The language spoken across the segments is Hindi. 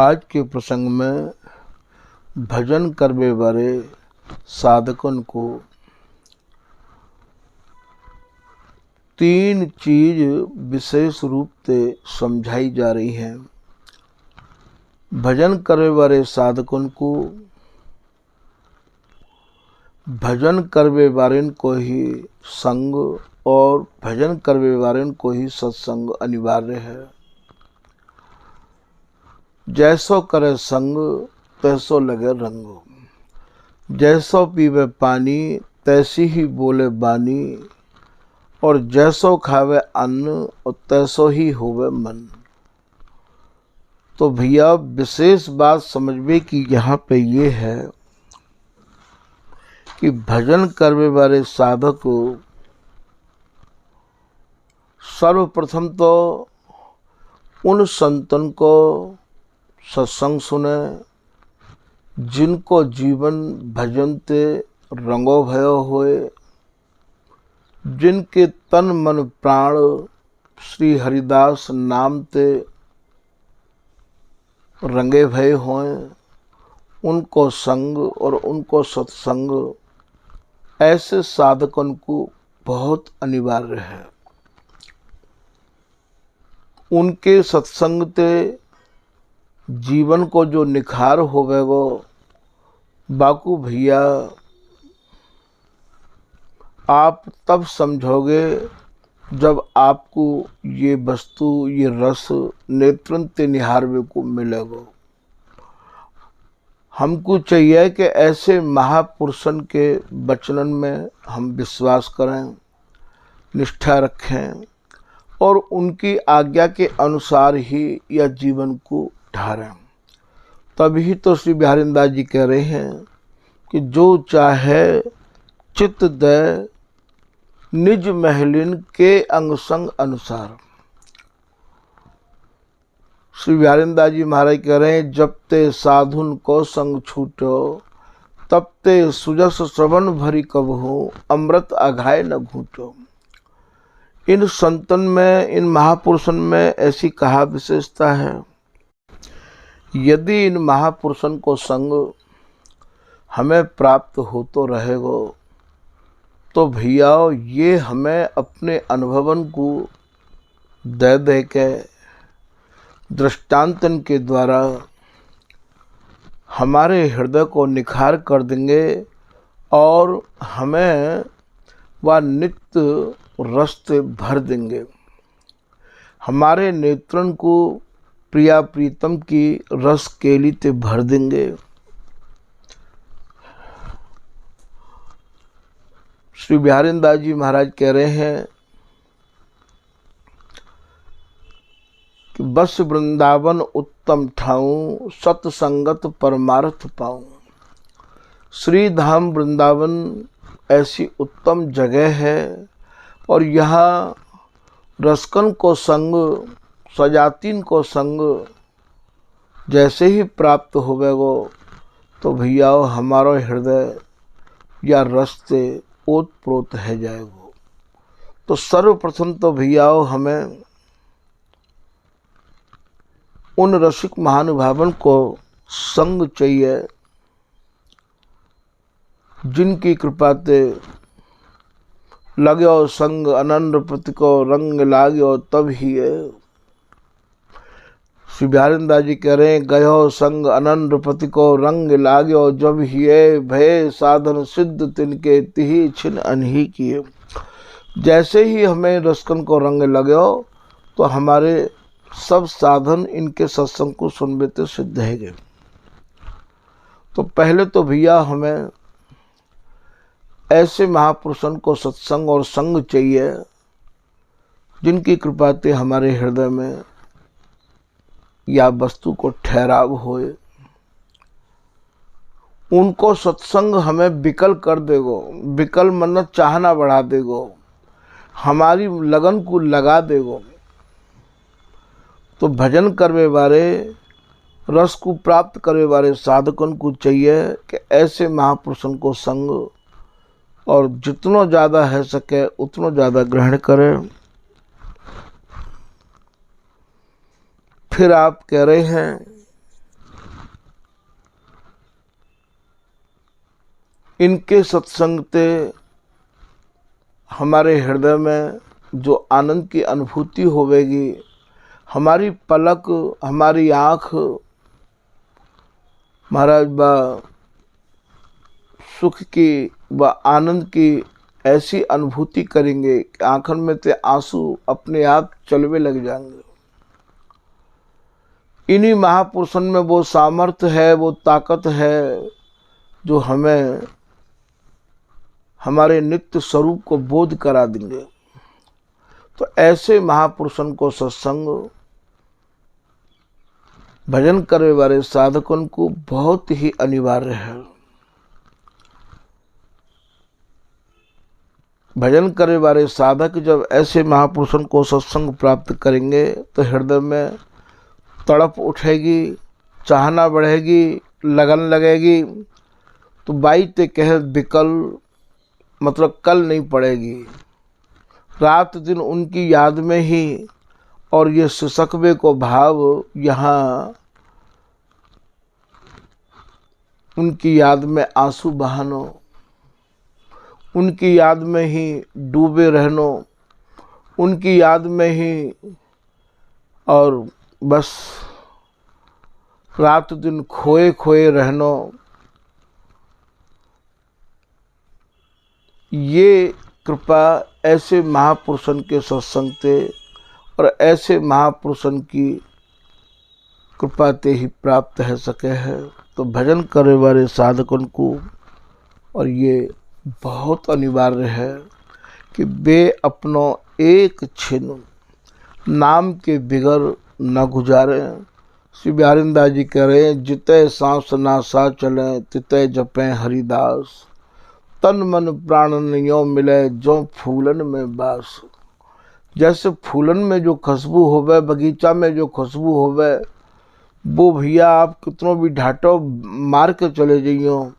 आज के प्रसंग में भजन करने वाले साधकन को तीन चीज विशेष रूप से समझाई जा रही हैं। भजन करने वाले साधकन को भजन करने वाले को ही संग और भजन करने वाले को ही सत्संग अनिवार्य है। जैसो करे संग तैसो लगे रंग, जैसो पीवे पानी तैसी ही बोले बानी, और जैसो खावे अन्न और तैसो ही होवे मन। तो भैया विशेष बात समझवे की यहाँ पे ये है कि भजन करने वाले साधक को सर्वप्रथम तो उन संतन को सत्संग सुने जिनको जीवन भजन ते रंगो भयो होए, जिनके तन मन प्राण श्री हरिदास नाम ते रंगे भय होए, उनको संग और उनको सत्संग ऐसे साधकन को बहुत अनिवार्य है। उनके सत्संग ते जीवन को जो निखार होवेगो बाकू भैया आप तब समझोगे जब आपको ये वस्तु ये रस नेत्रन ते निहारवे को मिलेगा। हमको चाहिए कि ऐसे महापुरुषन के वचनन में हम विश्वास करें, निष्ठा रखें और उनकी आज्ञा के अनुसार ही यह जीवन को ढारें। तभी तो श्री बिहारीदास जी कह रहे हैं कि जो चाहे चित्त दे निज महलिन के अंग संग अनुसार। श्री बिहारीदास जी महाराज कह रहे हैं जब ते साधुन को संग छूटो तब ते सुजस श्रवण भरी कब हो अमृत अघाय न घूटो। इन संतन में इन महापुरुषन में ऐसी कहा विशेषता है, यदि इन महापुरुषन को संग हमें प्राप्त हो तो रहेगो तो भैया ये हमें अपने अनुभवन को दे दे के दृष्टांतन के द्वारा हमारे हृदय को निखार कर देंगे और हमें वह नित्य रस भर देंगे। हमारे नेत्रन को प्रिया प्रीतम की रस केली ते भर देंगे। श्री बिहारीदास जी महाराज कह रहे हैं कि बस वृंदावन उत्तम ठाऊं सत्संगत परमार्थ पाऊं। श्री धाम वृंदावन ऐसी उत्तम जगह है और यहाँ रसकन को संग सजातीन को संग जैसे ही प्राप्त होवेगो तो भैया हमारा हृदय या रस से ओत प्रोत है जाएगो। तो सर्वप्रथम तो भैया हमें उन रसिक महानुभावन को संग चाहिए जिनकी कृपा ते लाग्यो संग अनन्य प्रति को रंग लाग्यो तब ही है। श्री बिहारीदास जी कह रहे हैं गयो संग अनन्य प्रति को रंग लाग्यो जब ही भय साधन सिद्ध तिनके तिही छिन अनही किए। जैसे ही हमें रसकन को रंग लगो तो हमारे सब साधन इनके सत्संग को सुनबे तो सिद्ध है गए। तो पहले तो भैया हमें ऐसे महापुरुषों को सत्संग और संग चाहिए जिनकी कृपा से हमारे हृदय में या वस्तु को ठहराव होए। उनको सत्संग हमें विकल कर देगो, विकल मन चाहना बढ़ा देगो, हमारी लगन को लगा देगो। तो भजन करने वाले रस को प्राप्त करने वाले साधकन को चाहिए कि ऐसे महापुरुषों को संग और जितना ज़्यादा है सके उतना ज़्यादा ग्रहण करें। फिर आप कह रहे हैं इनके सत्संग से हमारे हृदय में जो आनंद की अनुभूति होवेगी, हमारी पलक, हमारी आँख महाराज बा सुख की व आनंद की ऐसी अनुभूति करेंगे कि आंखन में से आंसू अपने आप चलवे लग जाएंगे। इन्हीं महापुरुषों में वो सामर्थ्य है, वो ताकत है जो हमें हमारे नित्य स्वरूप को बोध करा देंगे। तो ऐसे महापुरुषों को सत्संग, भजन करने वाले साधकों को बहुत ही अनिवार्य है। भजन करने वाले साधक जब ऐसे महापुरुषों को सत्संग प्राप्त करेंगे तो हृदय में तड़प उठेगी, चाहना बढ़ेगी, लगन लगेगी। तो बाईते कह विकल मतलब कल नहीं पड़ेगी, रात दिन उनकी याद में ही। और ये सिसकवे को भाव यहाँ उनकी याद में आंसू बहानो, उनकी याद में ही डूबे रहनो, उनकी याद में ही और बस रात दिन खोए खोए रहनो। ये कृपा ऐसे महापुरुषों के सत्संग से और ऐसे महापुरुषों की कृपा ते ही प्राप्त है सके है। तो भजन करने वाले साधकों को और ये बहुत अनिवार्य है कि वे अपनो एक छिन नाम के बिगर न गुजारें। श्री बिहारीदास जी कह रहे हैं, जितै सांस नासा चले तितै जपें हरिदास, तन मन प्राण नियो मिले जो फूलन में बास। जैसे फूलन में जो खुशबू होवे, बगीचा में जो खुशबू होवे, वो भैया आप कितनों भी ढाटो मार के चले जाइयो,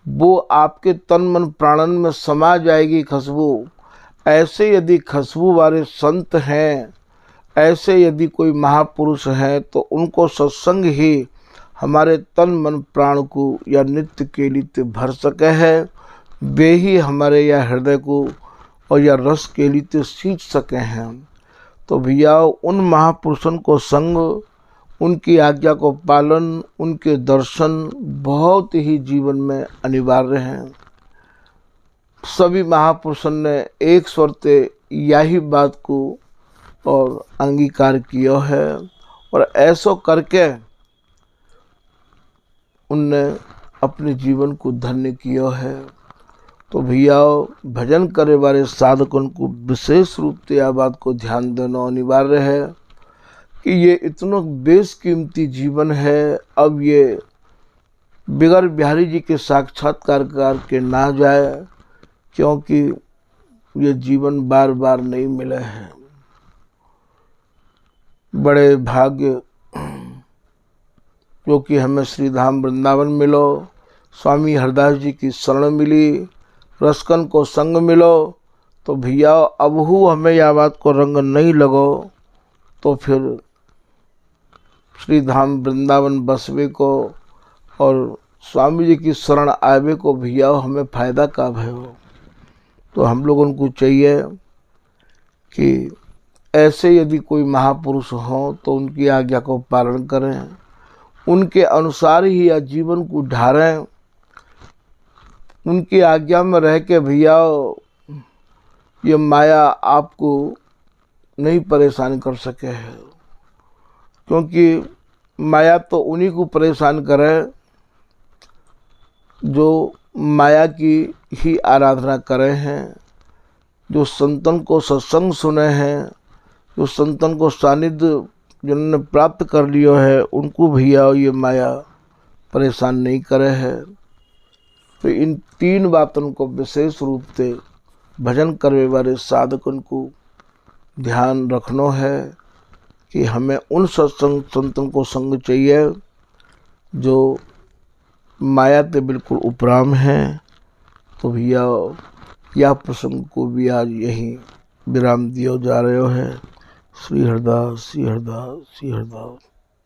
वो आपके तन मन प्राणन में समा जाएगी खुशबू। ऐसे यदि खुशबू वाले संत हैं, ऐसे यदि कोई महापुरुष हैं, तो उनको सत्संग ही हमारे तन मन प्राण को या नित्य के लिए भर सके है। वे ही हमारे या हृदय को और या रस के लिए सींच सके हैं। तो भैया उन महापुरुषों को संग, उनकी आज्ञा को पालन, उनके दर्शन बहुत ही जीवन में अनिवार्य हैं। सभी महापुरुषों ने एक स्वर से यही बात को और अंगीकार किया है और ऐसा करके उनने अपने जीवन को धन्य किया है। तो भैया भजन करे वाले साधकों को विशेष रूप से यह बात को ध्यान देना अनिवार्य है कि ये इतना बेशकीमती जीवन है। अब ये बिगर बिहारी जी के साक्षात्कार के ना जाए, क्योंकि ये जीवन बार बार नहीं मिले हैं। बड़े भाग्य क्योंकि हमें श्री धाम वृंदावन मिलो, स्वामी हरदास जी की शरण मिली, रसकन को संग मिलो। तो भैया अबहू हमें यह बात को रंग नहीं लगो तो फिर श्री धाम वृंदावन बसवे को और स्वामी जी की शरण आवे को भैया हमें फायदा का भयो। तो हम लोगों को चाहिए कि ऐसे यदि कोई महापुरुष हो तो उनकी आज्ञा को पालन करें, उनके अनुसार ही या जीवन को ढारें, उनकी आज्ञा में रह के भैया ये माया आपको नहीं परेशान कर सके है। क्योंकि माया तो उन्हीं को परेशान करे जो माया की ही आराधना करे हैं, जो संतन को सत्संग सुने हैं, जो संतन को सानिध्य जिन्होंने प्राप्त कर लिया है, उनको भैया ये माया परेशान नहीं करे है। तो इन तीन बातों को विशेष रूप से भजन करने वाले साधकों को ध्यान रखना है कि हमें उन सत्संग संतों को संग चाहिए जो माया से बिल्कुल उपराम हैं। तो भैया यह प्रसंग को भी आज यहीं विराम दिया जा रहे है। श्री हरदास, श्री हरदास, श्री हरदास।